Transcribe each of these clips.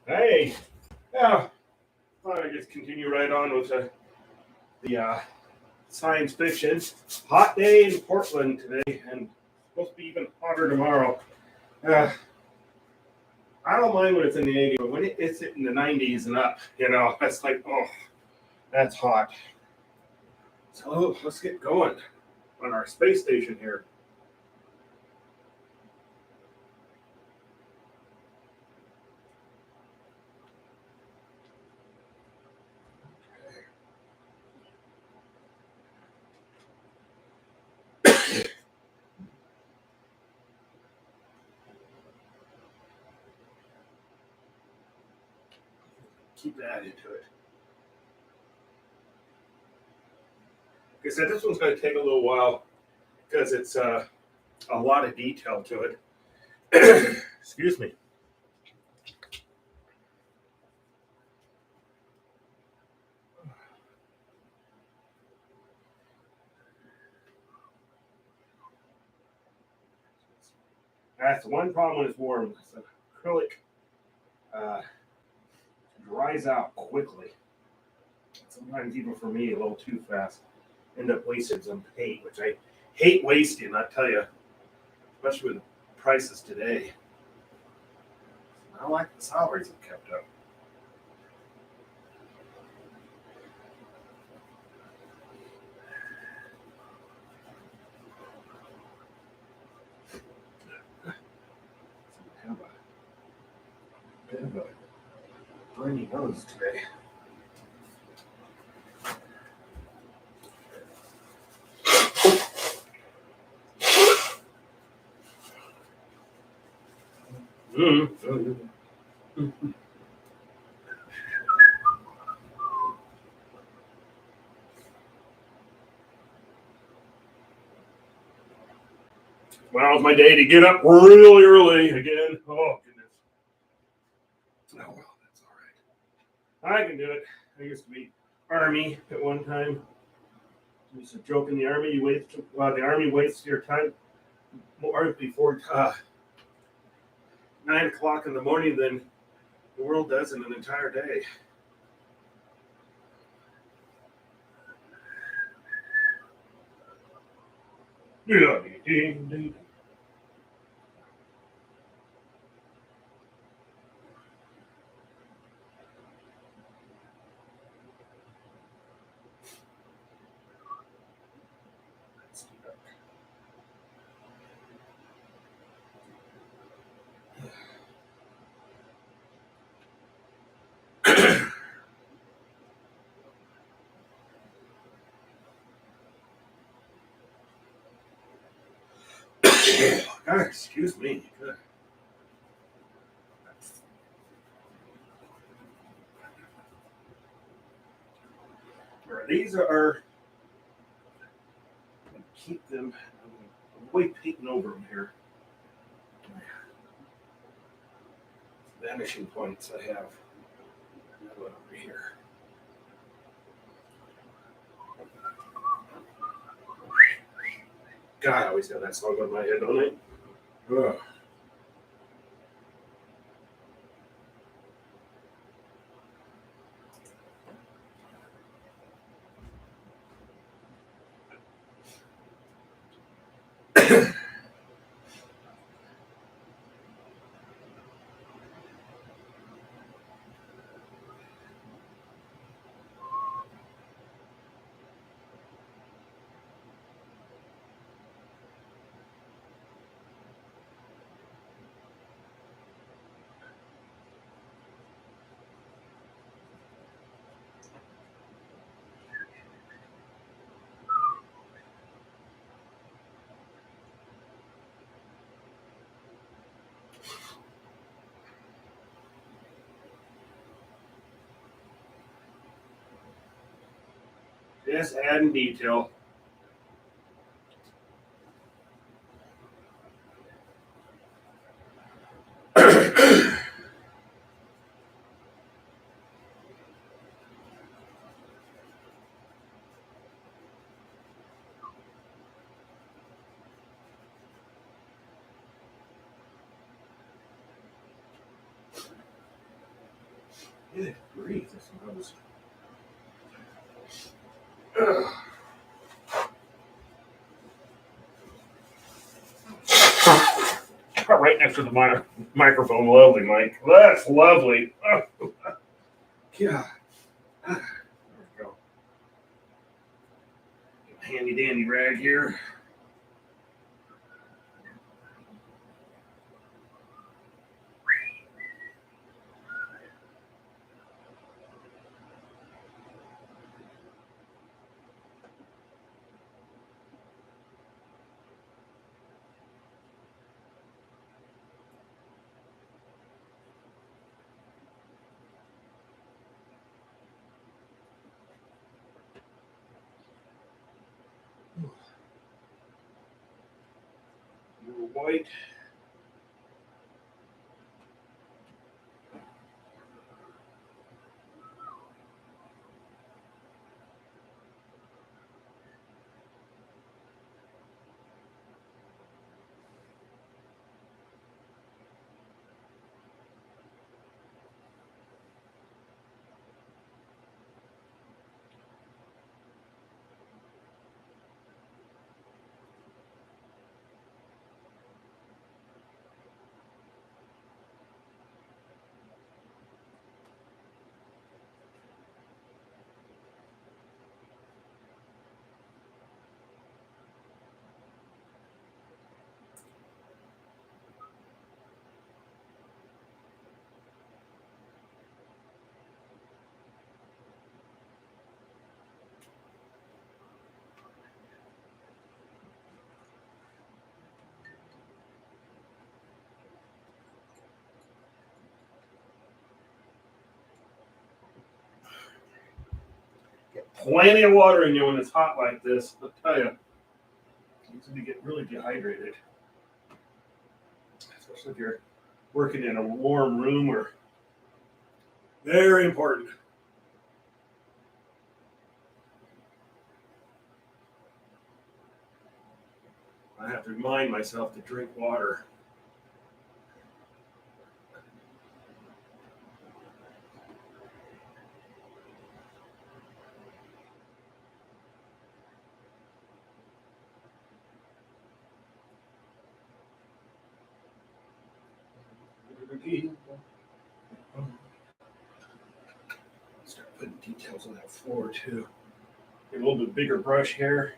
Hey, yeah, thought I'd just continue right on with the science fiction. Hot day in Portland today, and supposed to be even hotter tomorrow. Uh, I don't mind when it's in the 80s, but when it's in the 90s and up, that's like, oh, that's hot. So let's get going on our space station here. Keep that into it. Like I said, this one's going to take a little while because it's a lot of detail to it. Excuse me. That's the one problem when it's warm. The acrylic dries out quickly. Sometimes even for me, a little too fast. End up wasting some paint, which I hate wasting, I tell you, especially with the prices today. I like the salaries have kept up. I have a bit of a runny nose today. Now's my day to get up really early again. Oh, goodness. Oh, well, that's all right. I can do it. I used to be Army at one time. There's a joke in the Army. The Army wastes your time more before 9 o'clock in the morning than the world does in an entire day. Yeah. Excuse me. These are, keep them, way painting over them here. Vanishing points I have. Another one over here. God, I always have that song on my head, don't I? Ugh. Just adding detail. Good grief, this nose. Right next to the microphone. Lovely, Mike. That's lovely. Oh, yeah. There we go. Handy dandy rag here. White. Get plenty of water in you when it's hot like this. I'll tell you, easy to get really dehydrated, especially if you're working in a warm room or very important. I have to remind myself to drink water. Start putting details on that floor too. Get a little bit bigger brush here.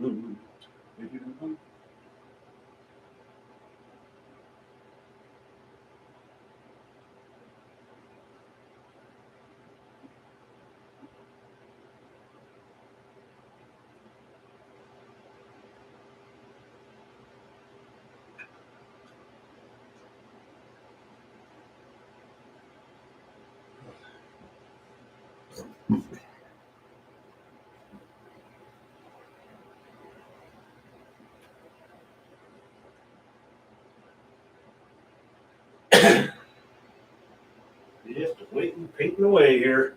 Mm-hmm. Just waiting, painting away here.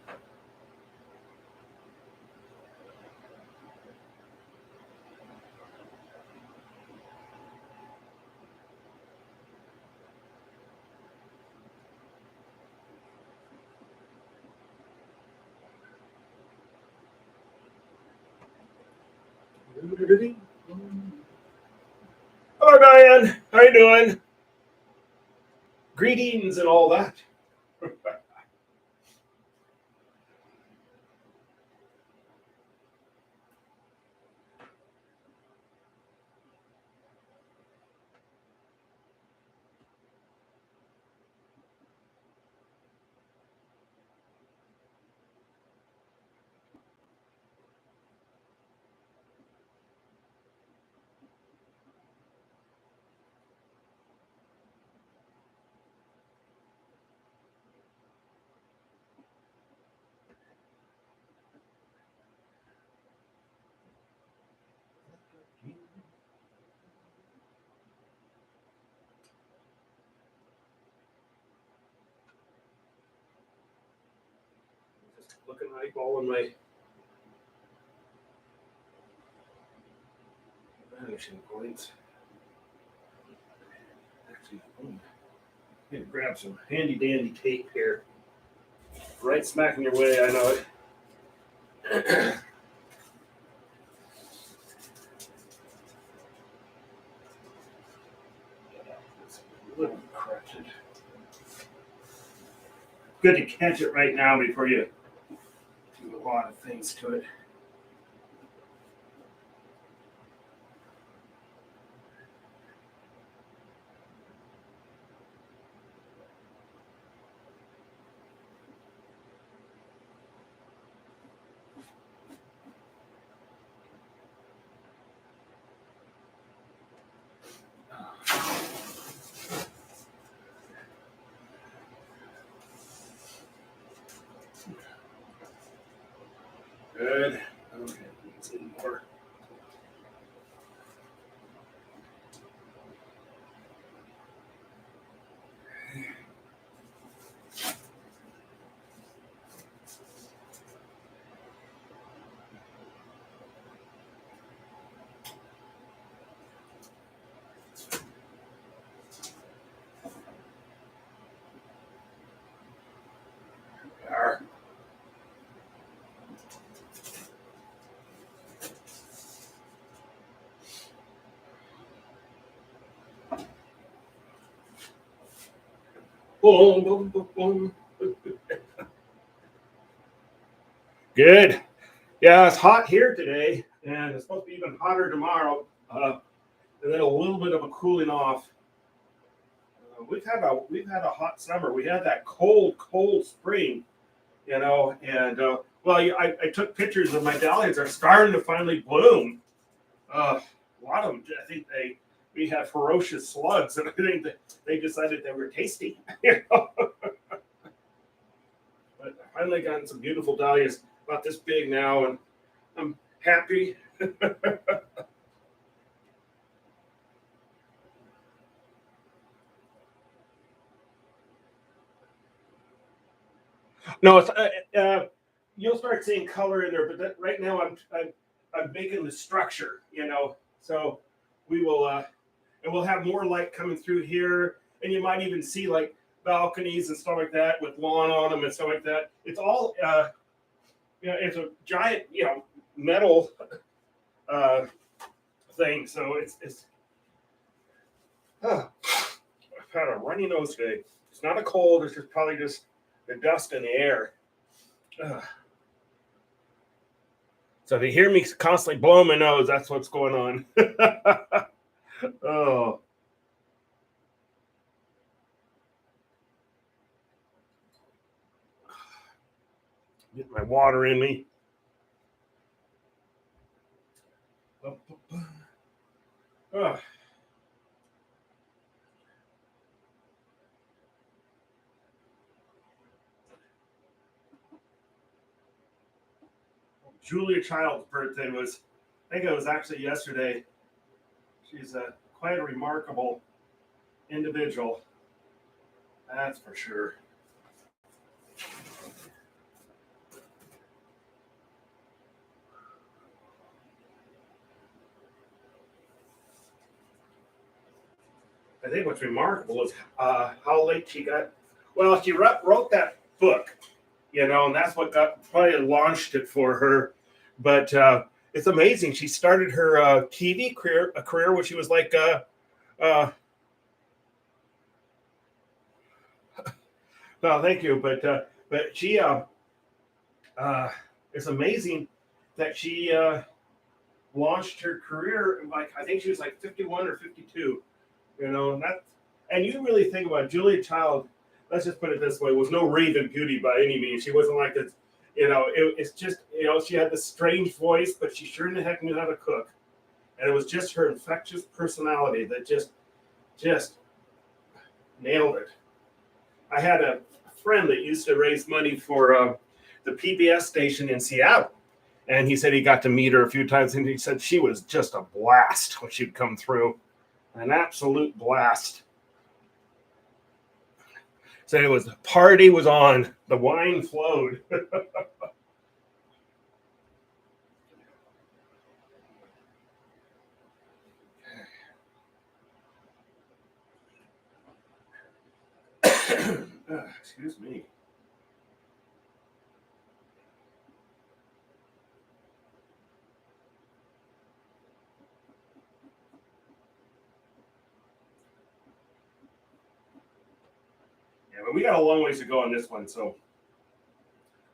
Hello, Diane. How you doing? Greetings and all that. eyeballing my vanishing points. Actually, I'm gonna grab some handy dandy tape here. Right smack in your way, I know it. It's a little corrupted. Good to catch it right now before you do a lot of things to it. Good. Okay, let's see more. There. Boom, boom, boom, boom. Good. Yeah, it's hot here today, and it's supposed to be even hotter tomorrow. And then a little bit of a cooling off. We've had a hot summer. We had that cold spring, and well, I took pictures of my dahlias. They're starting to finally bloom. A lot of them, I think we had ferocious slugs, and I think that they decided they were tasty. But I finally gotten some beautiful dahlias about this big now, and I'm happy. No, it's you'll start seeing color in there, but right now I'm making the structure, So we will, and we'll have more light coming through here, and you might even see like balconies and stuff like that with lawn on them and stuff like that. It's all, it's a giant, metal thing. So it's. I've had a runny nose today. It's not a cold. It's just probably just the dust in the air. Ugh. So if you hear me constantly blowing my nose, that's what's going on. Oh. Get my water in me. Oh. Julia Child's birthday was, I think it was actually yesterday. She's quite a remarkable individual, that's for sure. I think what's remarkable is how late she got. Well, she wrote that book, and that's what probably launched it for her. But it's amazing. She started her TV career when she was like, well, thank you, but she, it's amazing that she launched her career like I think she was like 51 or 52. And you really think about Julia Child. Let's just put it this way: was no raven beauty by any means. She wasn't like this. It's just she had this strange voice, but she sure in the heck knew how to cook, and it was just her infectious personality that just nailed it. I had a friend that used to raise money for the PBS station in Seattle, and he said he got to meet her a few times, and he said she was just a blast when she'd come through. An absolute blast. So it was the party was on, the wine flowed. Excuse me. Yeah, but we got a long ways to go on this one, so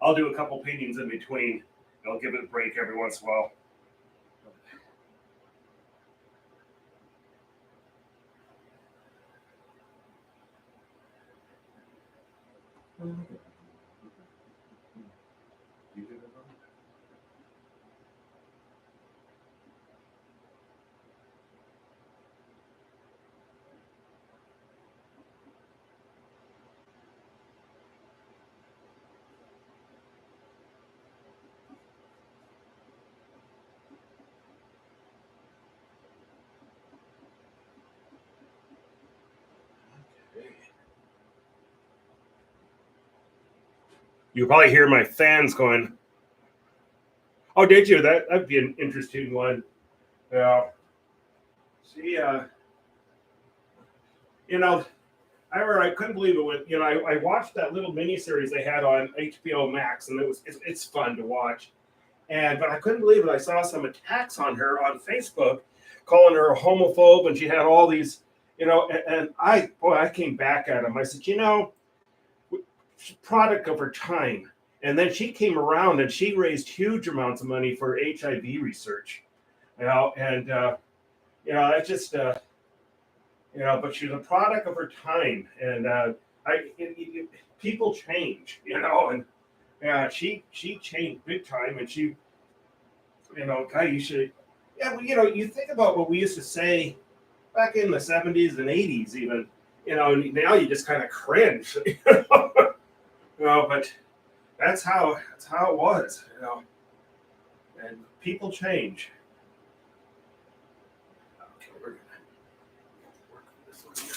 I'll do a couple paintings in between. I'll give it a break every once in a while. You probably hear my fans going, "Oh, did you? That'd be an interesting one." Yeah. See, you know, I couldn't believe it when I watched that little miniseries they had on HBO Max, and it's fun to watch. But I couldn't believe it. I saw some attacks on her on Facebook, calling her a homophobe, and she had all these, and I came back at him. I said, product of her time. And then she came around and she raised huge amounts of money for HIV research, and it's just but she's a product of her time, and people change, and yeah, she changed big time, and she, God, you should, yeah, well, you think about what we used to say back in the '70s and '80s, even, now you just kind of cringe, but that's how it was, and people change. Okay, we're gonna work on this one here.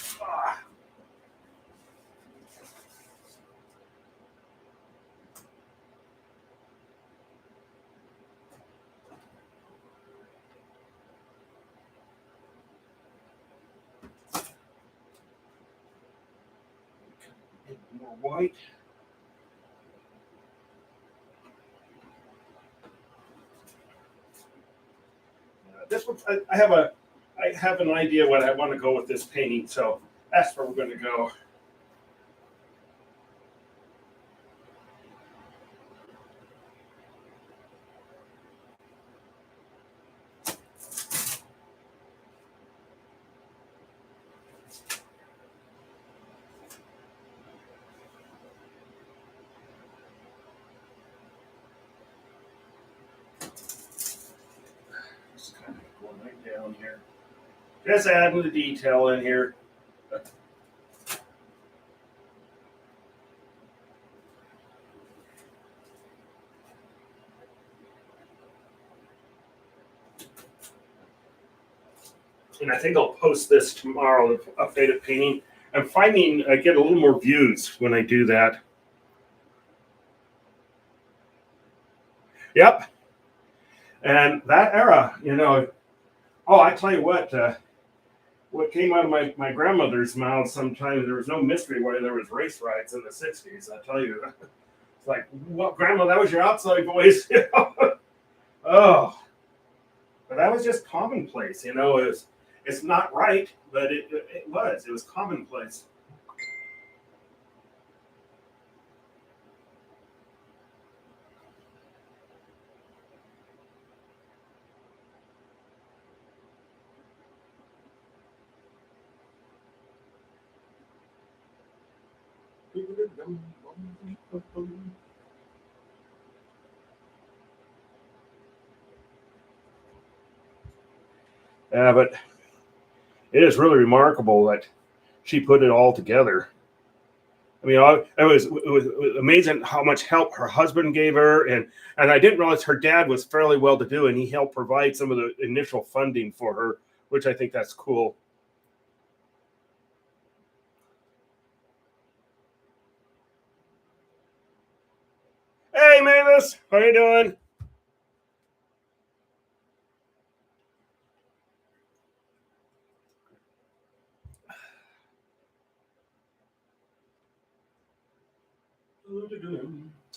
More white. This one, I have an idea what I want to go with this painting, so that's where we're going to go. Just kind of going right down here. Just adding the detail in here. And I think I'll post this tomorrow, the updated painting. I'm finding I get a little more views when I do that. Yep. And that era, oh, I tell you what came out of my grandmother's mouth sometimes, there was no mystery why there was race riots in the '60s. I tell you, it's like, what, Grandma? That was your outside voice. Oh, but that was just commonplace. It's not right, but it was commonplace. Yeah, but it is really remarkable that she put it all together. I mean, it was amazing how much help her husband gave her, and I didn't realize her dad was fairly well to do, and he helped provide some of the initial funding for her, which I think that's cool. Hey, Mavis, how you doing?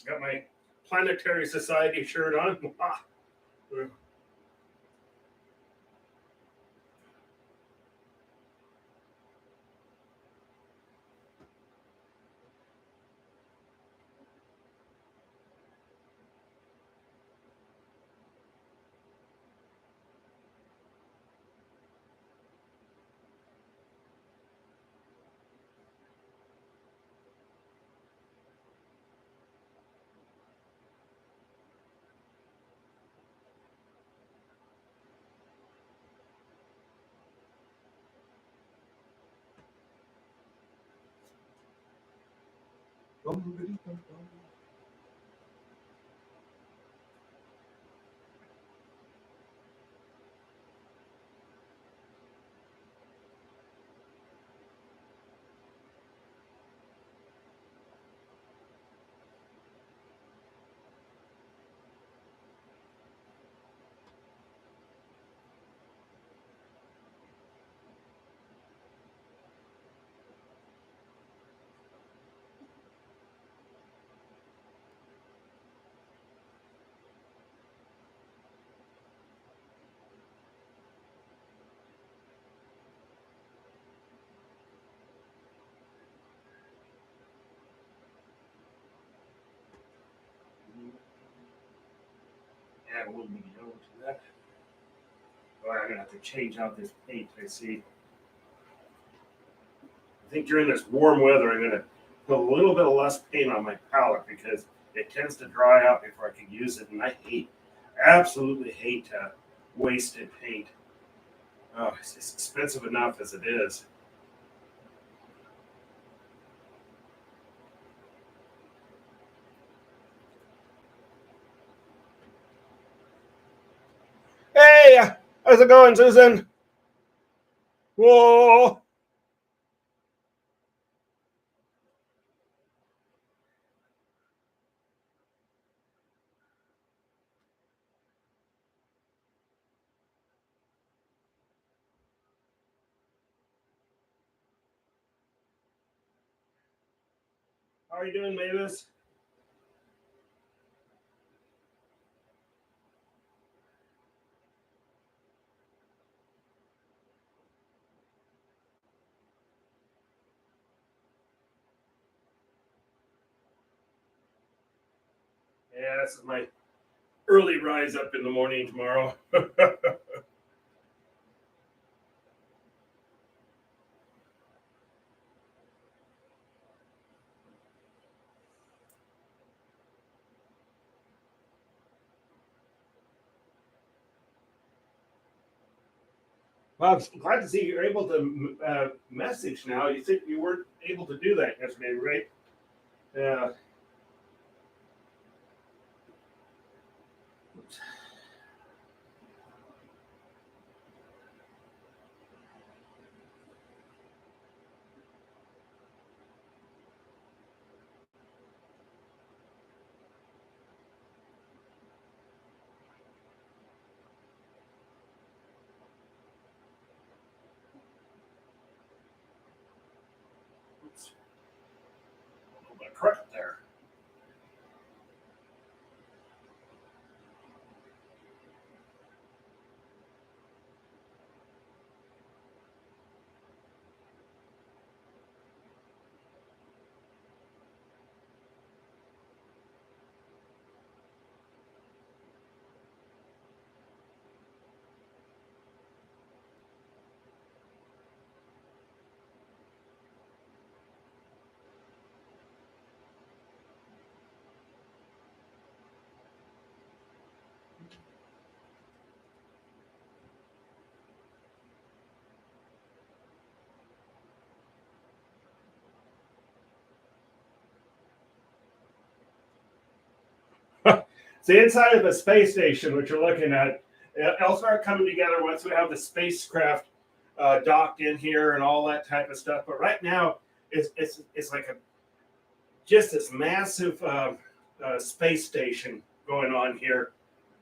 Got my Planetary Society shirt on. Yeah, we'll be over to that. Oh, I'm gonna have to change out this paint. I see. I think during this warm weather, I'm gonna put a little bit of less paint on my palette because it tends to dry out before I can use it, and I absolutely hate wasted paint. Oh, it's expensive enough as it is. Hey, how's it going, Susan? Whoa. How are you doing, Mavis? Yeah, this is my early rise up in the morning tomorrow. Well, I'm glad to see you're able to message now. You said you weren't able to do that yesterday, right? Yeah. Oops. A little bit crooked there. It's the inside of the space station, which you're looking at. It'll start coming together once we have the spacecraft docked in here and all that type of stuff. But right now, it's like a just this massive space station going on here.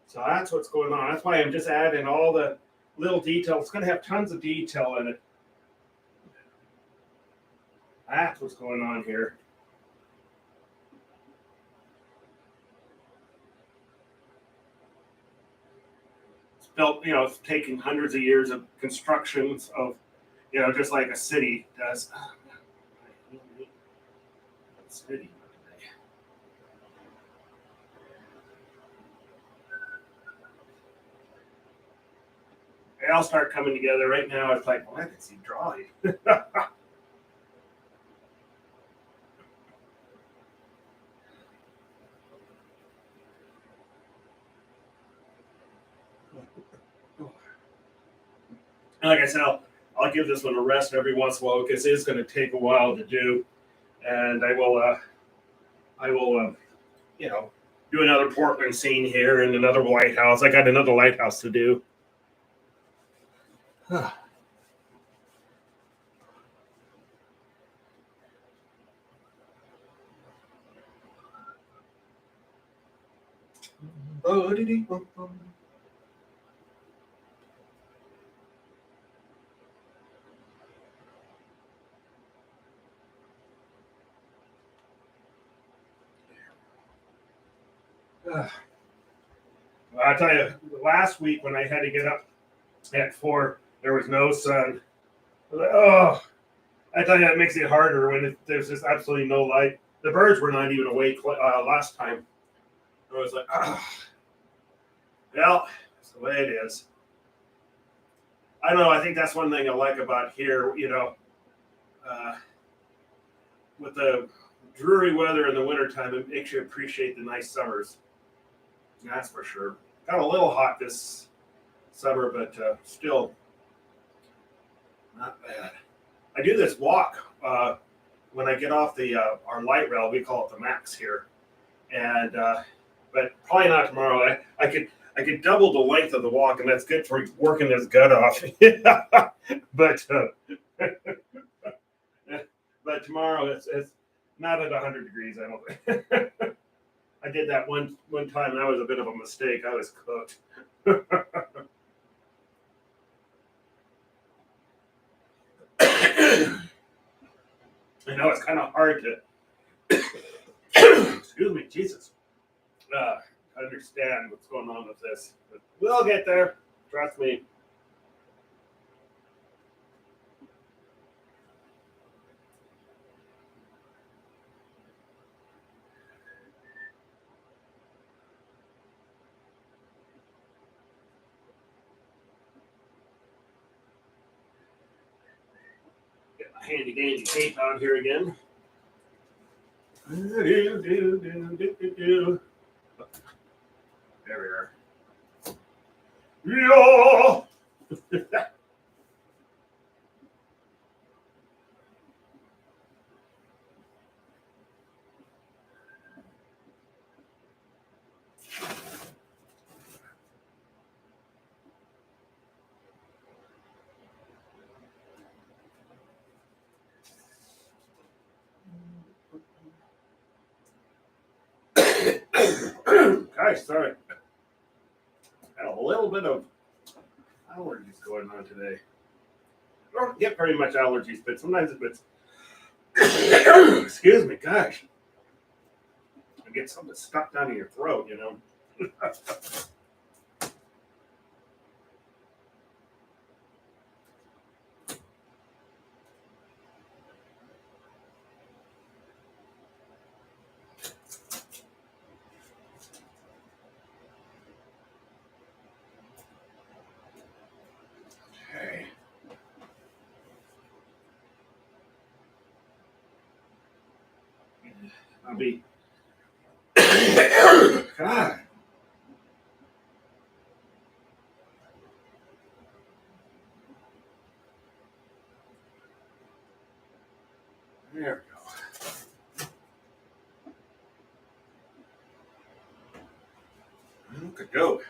So that's what's going on. That's why I'm just adding all the little details. It's going to have tons of detail in it. That's what's going on here. built, it's taking hundreds of years of constructions of, just like a city does. City. They all start coming together right now. It's like, well, I can see drawing. And like I said, I'll give this one a rest every once in a while because it's going to take a while to do, and I will, do another Portland scene here and another lighthouse. I got another lighthouse to do. Oh, did he? I tell you, last week when I had to get up at 4, there was no sun. I was like, oh, I tell you, it makes it harder when there's just absolutely no light. The birds were not even awake last time. I was like, well, that's the way it is. I don't know. I think that's one thing I like about here, with the dreary weather in the wintertime, it makes you appreciate the nice summers. That's for sure. Got a little hot this summer, but still not bad. I do this walk when I get off the our light rail. We call it the Max here, and but probably not tomorrow. I could double the length of the walk, and that's good for working this gut off. but but tomorrow it's not at 100 degrees. I don't think. I did that one time, and that was a bit of a mistake. I was cooked. I know it's kind of hard to, excuse me, Jesus, understand what's going on with this. But we'll get there. Trust me. Get my handy dandy tape out here again. There we are. Yeah. Gosh, sorry. Had a little bit of allergies going on today. I don't get very much allergies, but sometimes if it's excuse me, gosh. You get something stuck down in your throat, Okay. I'll be God. There we go. Look at go.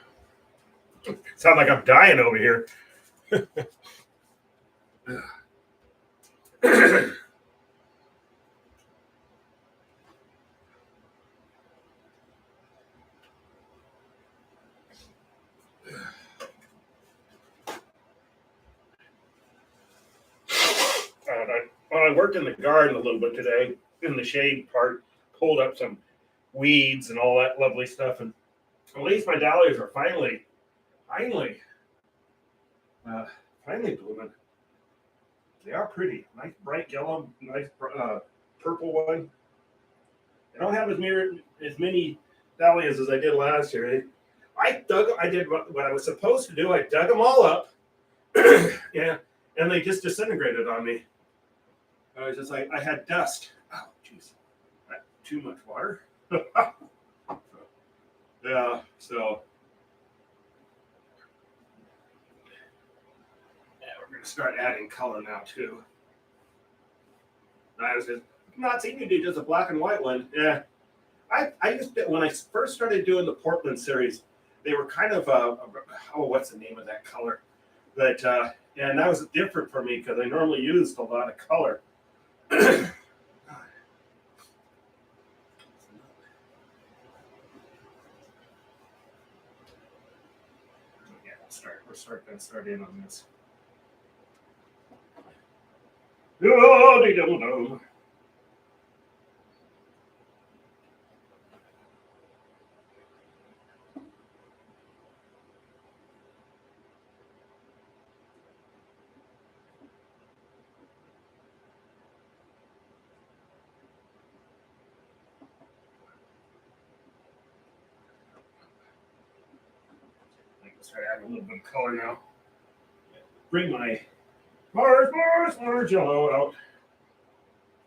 Sound like I'm dying over here. I worked in the garden a little bit today, in the shade part, pulled up some weeds and all that lovely stuff, and at least my dahlias are finally Uh, Finally blooming. They are pretty. Nice bright yellow, nice purple one. I don't have as many dahlias as I did last year. I did what I was supposed to do. I dug them all up, yeah, and they just disintegrated on me. I was just like, I had dust. Oh, jeez, too much water. Yeah, so yeah, we're gonna start adding color now too. I was just not seeing you do just a black and white one. Yeah, I used to, when I first started doing the Portland series, they were kind of oh, what's the name of that color? But and that was different for me because I normally used a lot of color. Yeah, gonna start in on this. Oh, I can start adding a little bit of color now. Bring my Mars yellow out.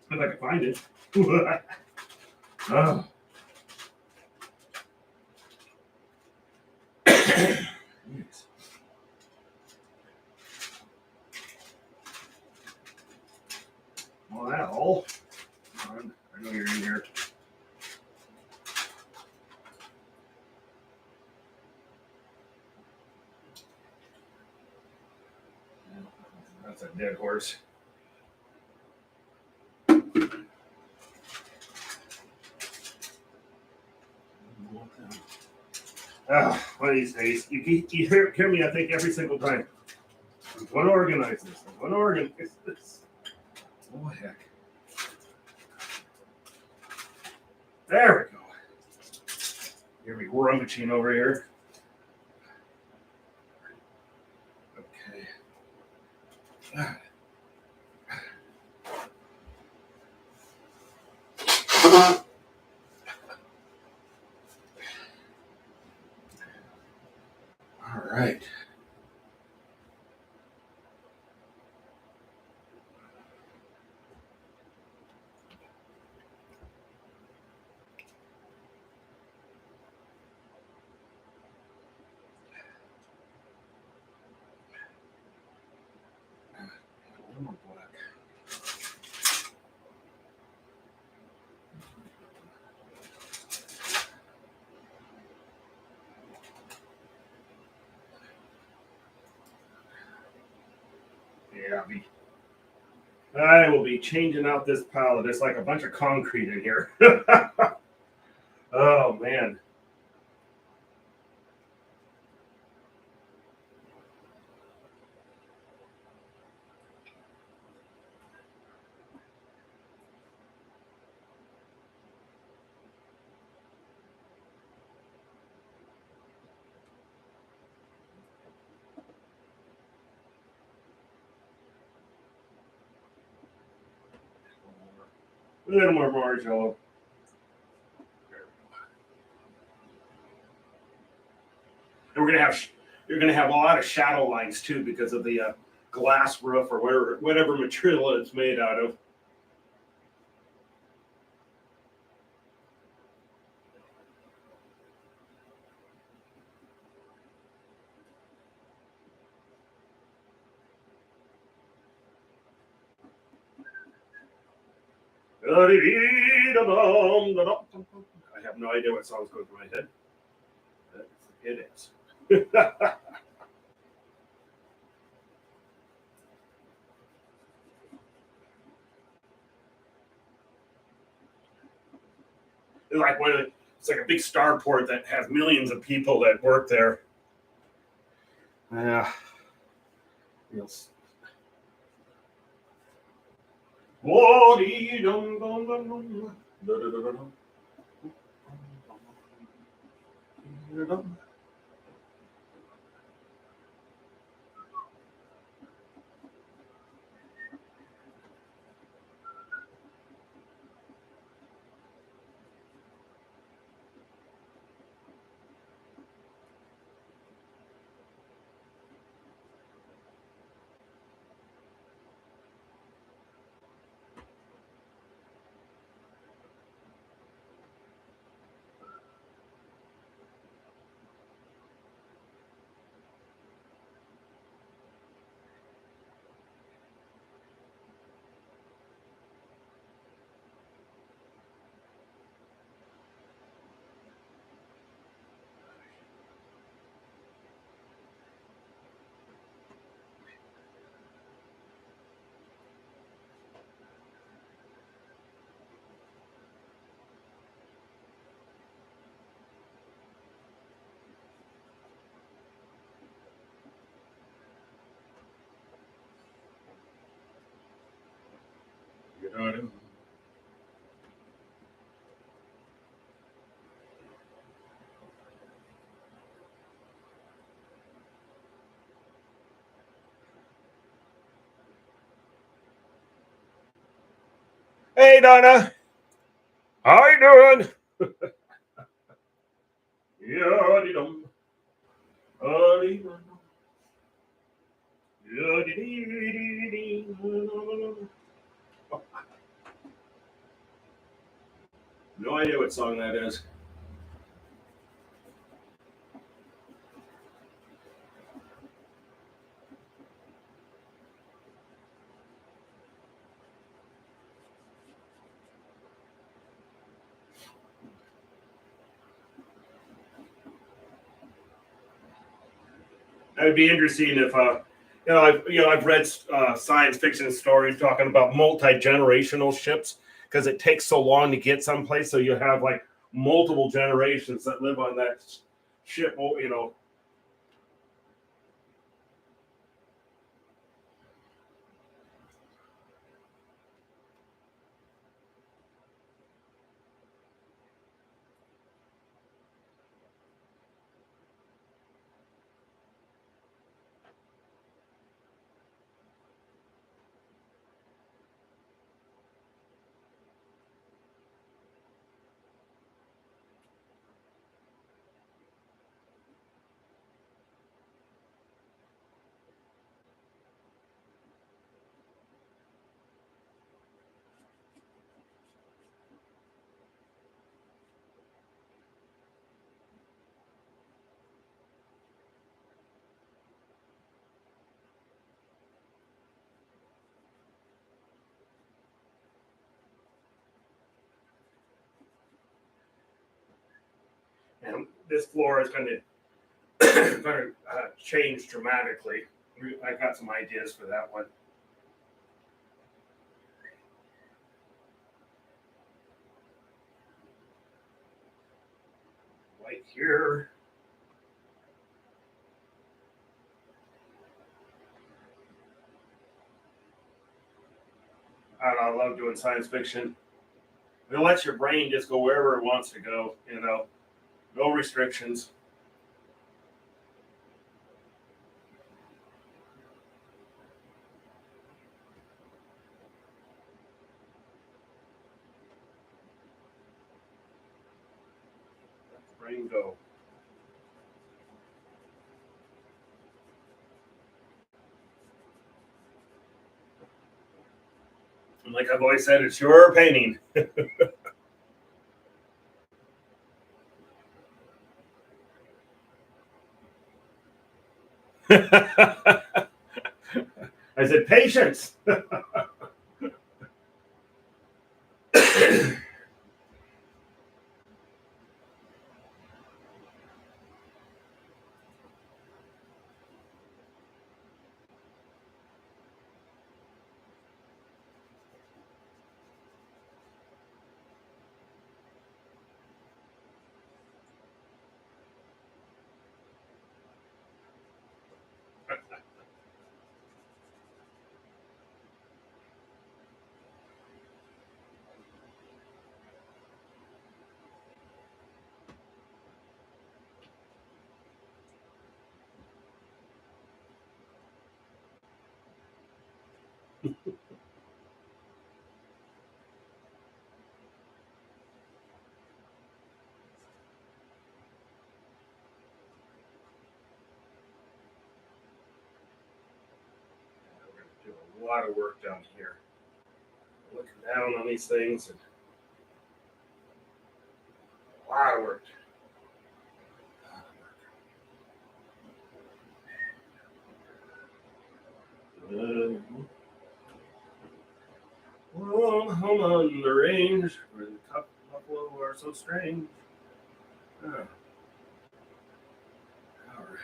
If I can find it. Oh. Yes. Well, I know you're in here. That's a dead horse. One of these days, you hear me, I think, every single time. I'm going to organize this. I'm going to organize this. Oh, heck. There we go. Hear me rummaging over here. Okay. All right. Yeah, I will be changing out this palette. There's like a bunch of concrete in here. Oh, man. A little more Mars yellow. And you're gonna have a lot of shadow lines too because of the glass roof or whatever material it's made out of. I have no idea what song's going through my head. It is. It's like it's like a big starport that has millions of people that work there. Yeah. Yes. Hey, Donna. How you doing? Yeah, no idea what song that is. That'd be interesting if, I've read science fiction stories talking about multi generational ships because it takes so long to get someplace. So you have like multiple generations that live on that ship. And this floor is going to change dramatically. I got some ideas for that one. Right here. I don't know, I love doing science fiction. It lets your brain just go wherever it wants to go, no restrictions. Let the brain go. And like I've always said, it's your painting. I said, patience. We're going to do a lot of work down here. Looking down on these things, and a lot of work. Well, home on the range where the buffalo are so strange. Oh, all right.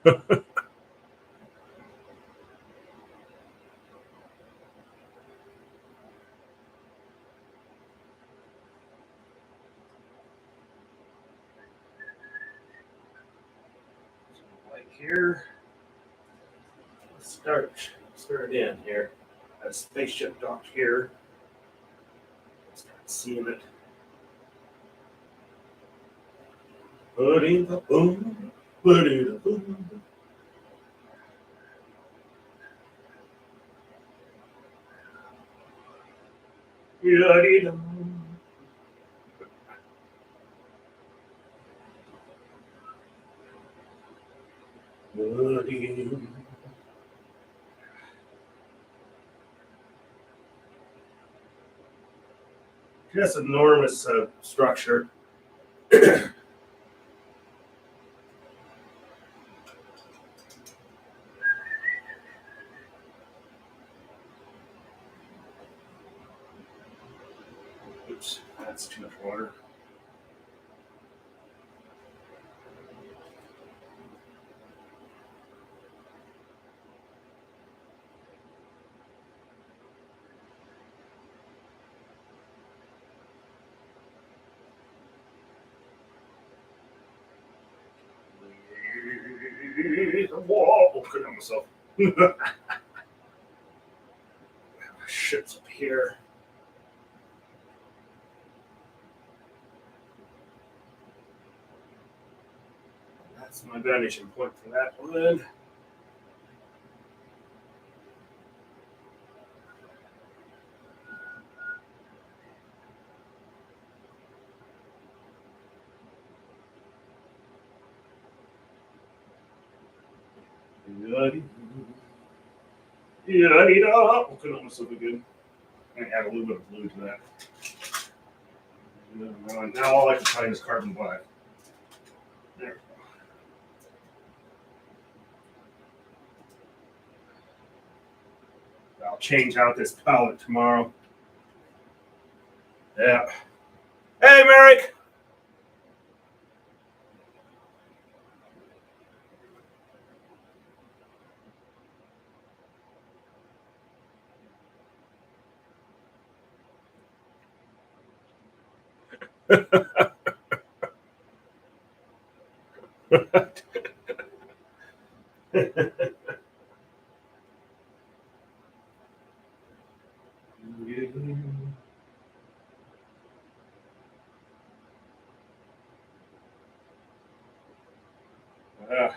Like here, let's start in here. A spaceship docked here. Start seeing it. Buddy the boom, buddy the boom. Buddy the boom. Buddy. Just enormous structure. Oops, that's too much water. Whoa, oh, couldn't help myself. Shit's up here. That's my vanishing point for that one. Oh, couldn't help myself again. I add a little bit of blue to that. Now all I can find is carbon black. There. I'll change out this palette tomorrow. Yeah. Hey, Merrick. uh,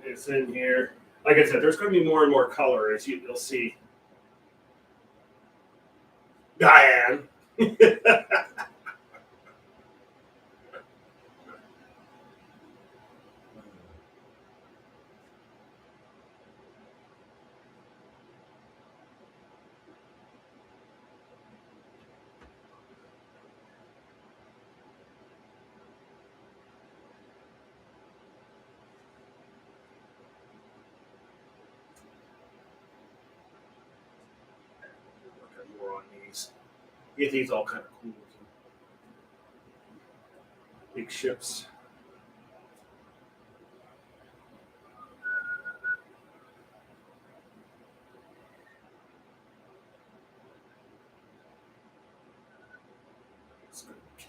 it's in here. Like I said, there's going to be more and more color as you'll see. Diane. More on these. Get these all kind of cool. Big ships.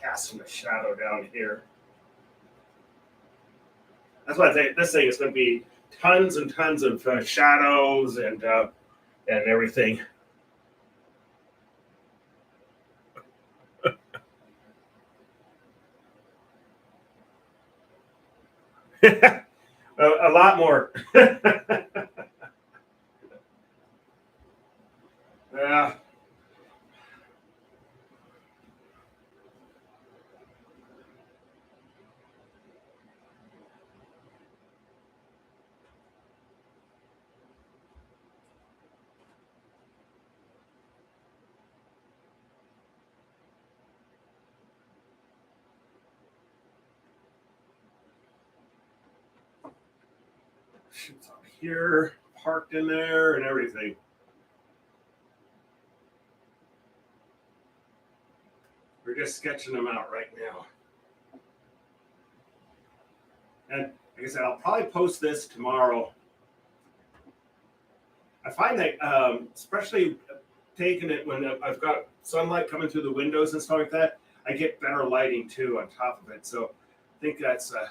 Casting a shadow down here. That's why I think this thing is going to be tons and tons of shadows and everything. A lot more. Yeah. Shit's up here, parked in there, and everything. We're just sketching them out right now. And like I said, I'll probably post this tomorrow. I find that, especially taking it when I've got sunlight coming through the windows and stuff like that, I get better lighting too on top of it. So I think that's going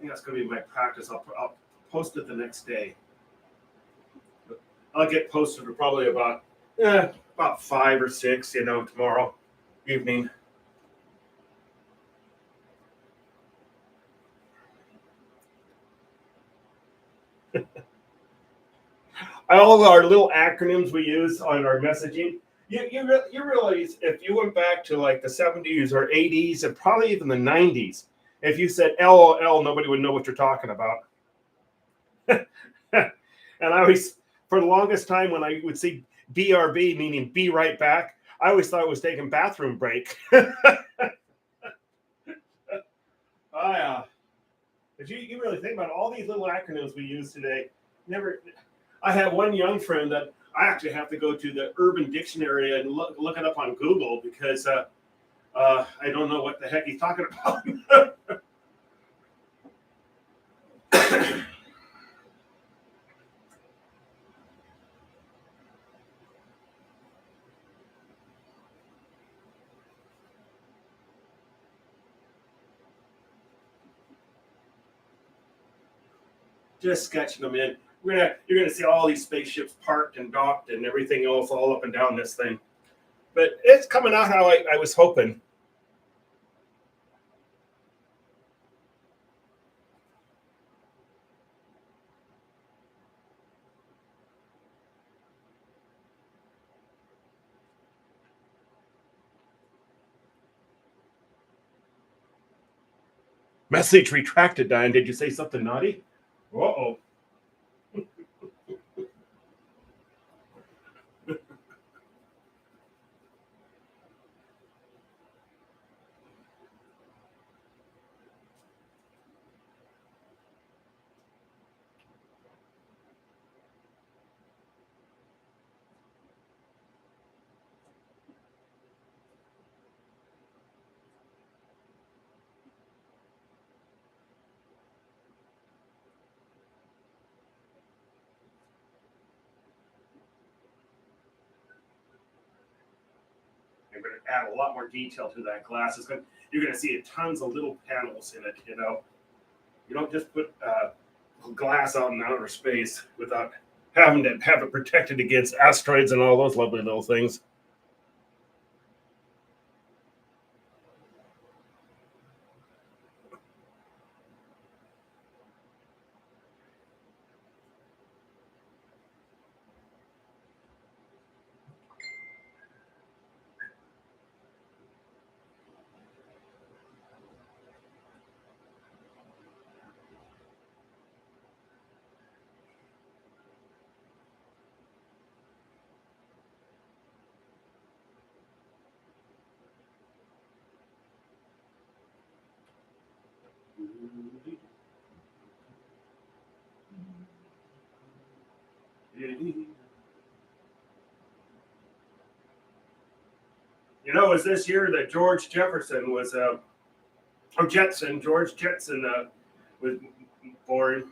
to be my practice. I'll post it the next day. I'll get posted for probably about 5 or 6, tomorrow evening. All of our little acronyms we use on our messaging. You realize if you went back to like the 70s or 80s and probably even the 90s, if you said LOL, nobody would know what you're talking about. And I always, for the longest time, when I would see BRB, meaning be right back, I always thought it was taking bathroom break. But you really think about all these little acronyms we use today. Never. I have one young friend that I actually have to go to the Urban Dictionary and look it up on Google because I don't know what the heck he's talking about. Just sketching them in. You're gonna see all these spaceships parked and docked and everything else all up and down this thing. But it's coming out how I was hoping. Message retracted, Diane. Did you say something naughty? Uh-oh. I'm going to add a lot more detail to that glass. You're going to see tons of little panels in it. You don't just put glass out in outer space without having to have it protected against asteroids and all those lovely little things. It was this year that George Jefferson was, or Jetson, George Jetson was born.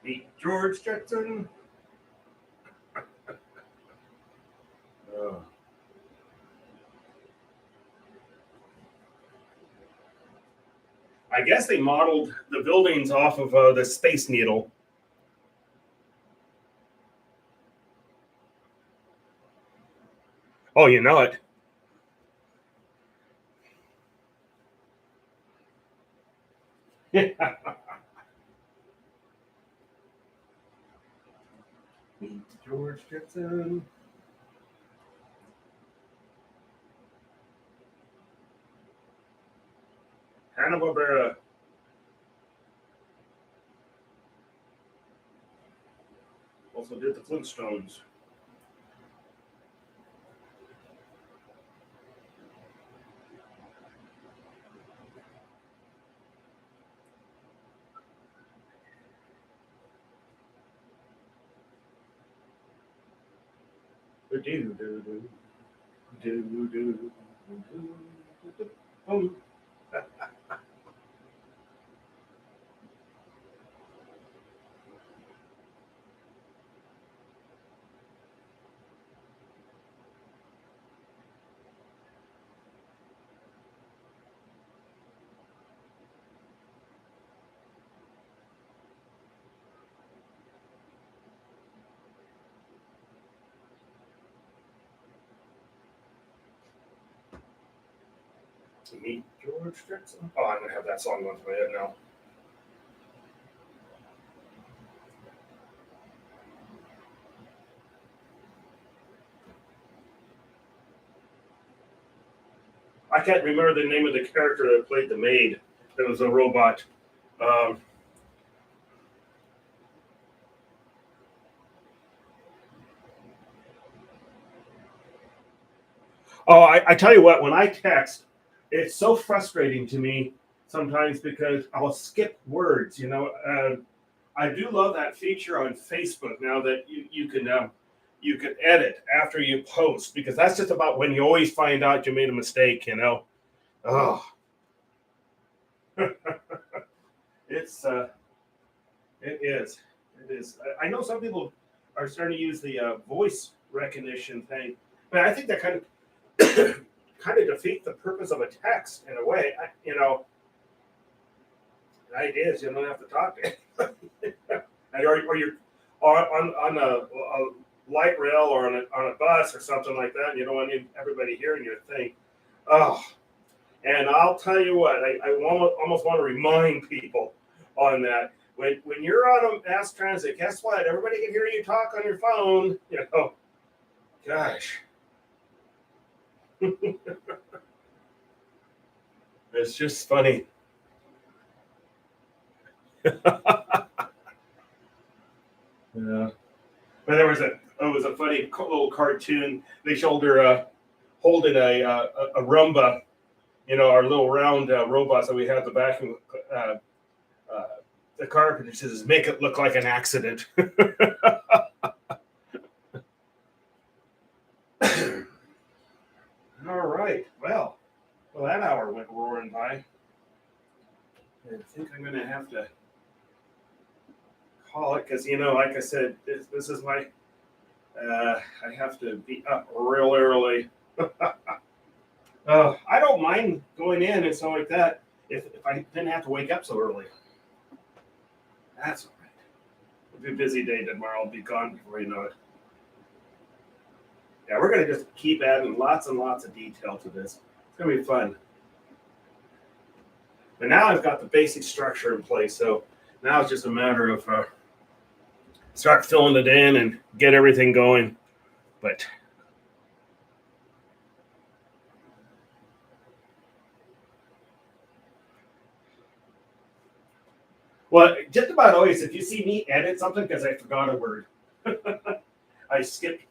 Meet George Jetson. Uh, I guess they modeled the buildings off of the Space Needle. Oh, you know it. Meet George Jetson. Hanna-Barbera. Also did the Flintstones. Do do do do do do do. Meet George Jetson. Oh, I'm gonna have that song going through my head now. I can't remember the name of the character that played the maid. It was a robot. Um, oh, I tell you what, when I text, it's so frustrating to me sometimes because I'll skip words. I do love that feature on Facebook now that you can edit after you post because that's just about when you always find out you made a mistake. Oh, it's it is. It is. I know some people are starting to use the voice recognition thing, but I think that kind of defeats the purpose of a text in a way. The idea is you don't have to talk to anybody, or you're on a light rail or on a bus or something like that. And you don't want everybody hearing your thing. Oh, and I'll tell you what, I almost want to remind people on that. When you're on a mass transit, guess what? Everybody can hear you talk on your phone. Gosh. It's just funny. Yeah. But it was a funny little cartoon. They showed her holding a Roomba, our little round robots that we have the vacuum uh, the carpenter says, make it look like an accident. All right. Well, that hour went roaring by. I think I'm going to have to call it because, like I said, this is my, I have to be up real early. I don't mind going in and stuff like that if I didn't have to wake up so early. That's all right. It'll be a busy day tomorrow. I'll be gone before you know it. Yeah, we're going to just keep adding lots and lots of detail to this. It's going to be fun. But now I've got the basic structure in place, so now it's just a matter of start filling it in and get everything going. But well, just about always, if you see me edit something because I forgot a word, I skipped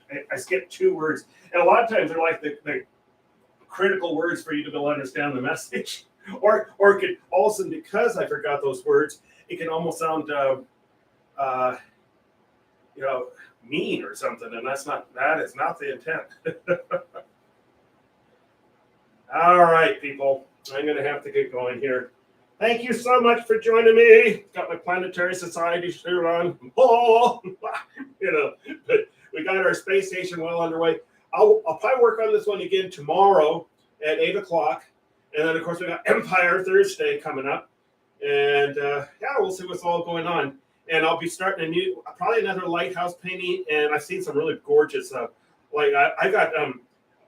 two words, and a lot of times they're like the critical words for you to be able to understand the message, or it could also, because I forgot those words, it can almost sound mean or something, and that is not the intent. All right, people, I'm going to have to get going here. Thank you so much for joining me. Got my Planetary Society shirt on. Oh, but we got our space station well underway. I'll probably work on this one again tomorrow at 8:00. And then, of course, we got Empire Thursday coming up. And, we'll see what's all going on. And I'll be starting probably another lighthouse painting. And I've seen some really gorgeous, I got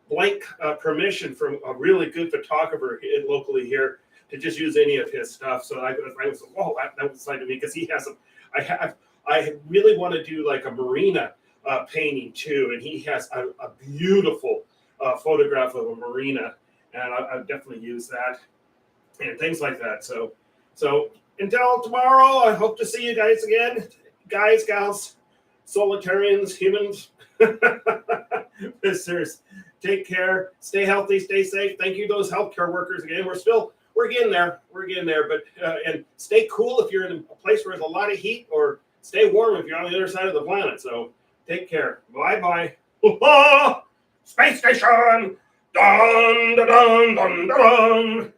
blank permission from a really good photographer locally here to just use any of his stuff. So I was, oh, that was exciting to me because he has some. I really want to do like a marina painting too, and he has a beautiful photograph of a marina, and I definitely use that and things like that. So until tomorrow, I hope to see you guys again, guys, gals, solitarians, humans, visitors. Take care, stay healthy, stay safe. Thank you, those healthcare workers again. We're getting there, but and stay cool if you're in a place where there's a lot of heat, or stay warm if you're on the other side of the planet. So take care. Bye bye. Space station. Dun dun dun dun dun.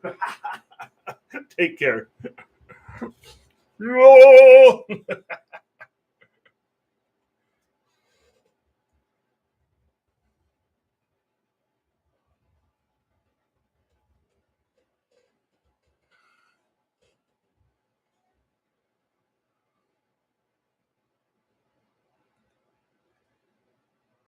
Take care.